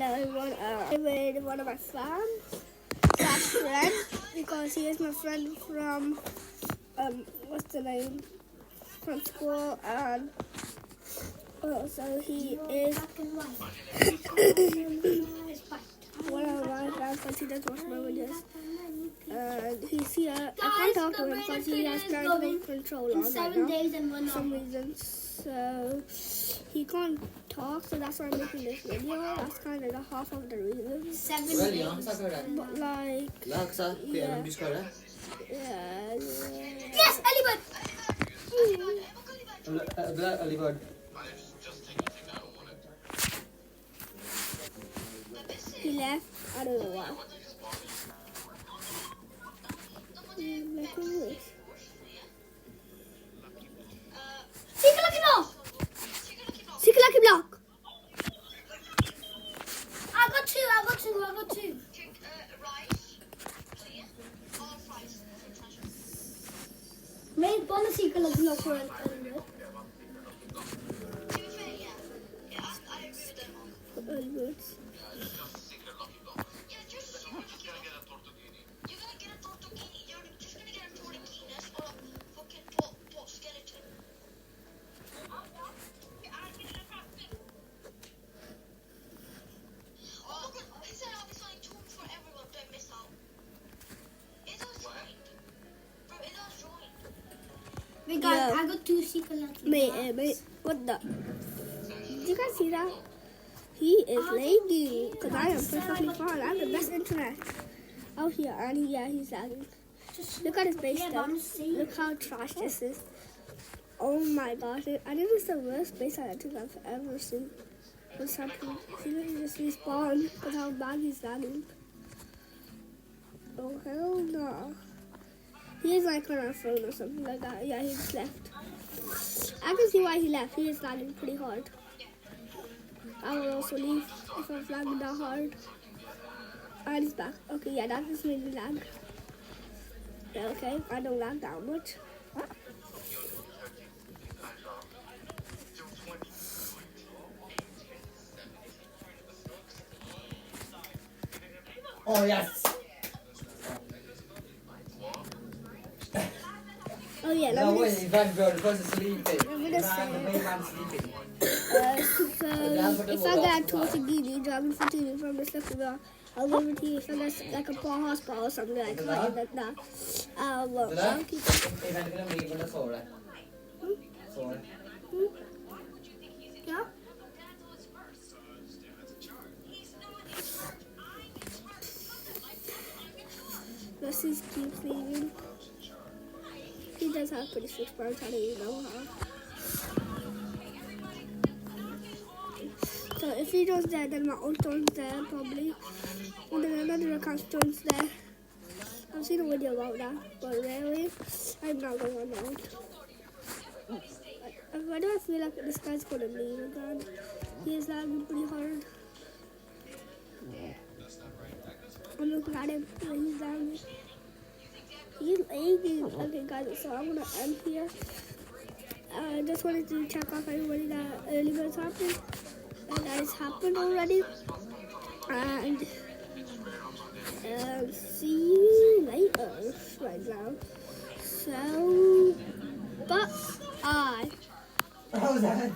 Hello everyone, I'm with one of my friends because he is my friend from what's the name, from school, and so he is one of my friends because he does watch my videos. And he's here. I can't talk to him because he has parental control on right now for some reason. So he can't talk, so that's why I'm making this video. That's kind of the half of the reason. 7 days. But like, yeah. Yes, Alibud. Alibud. He left. I don't know why. Secret lucky block. I got two. Make one secret lucky block for it. Wait, guys, I got two secret lucky blocks. Mate, what the? Did you guys see that? He is lagging because I am perfectly fine. I have the best internet out here, and he's lagging. Look at his base stuff. Look how trash this is. Oh my gosh, I think it's the worst base I think I've ever seen. What's happening? See, he just respawned because how bad he's lagging. Oh hell no. He is like on our phone or something like that. Yeah, he just left. I can see why he left. He is lagging pretty hard. I will also leave if I'm lagging that hard. And he's back. Okay, yeah, that just made me lag. Yeah, okay, I don't lag that much. Oh yes. Oh yeah, No way, Van Bird was sleeping. I'm gonna say The main man sleeping. so if I get towards a genie, driving 14 from the stuff I'll go with you. If I get like a poor hospital or something like that, I'll keep it. Yeah? Let's just keep leaving. He does have pretty strict parents, I don't even know how. So if he goes there, then my old stone's there probably. And then another account stone's there. I've seen a video about that, but really, I'm not going on that. Why do I feel like this guy's gonna leave again? He is lagging pretty hard. I'm looking at him when he's lagging. He's lagging. Okay guys, so I'm gonna end here. I just wanted to check off everybody that early birds happened. And that has happened already. And see you later right now. So bye. Oh, is that?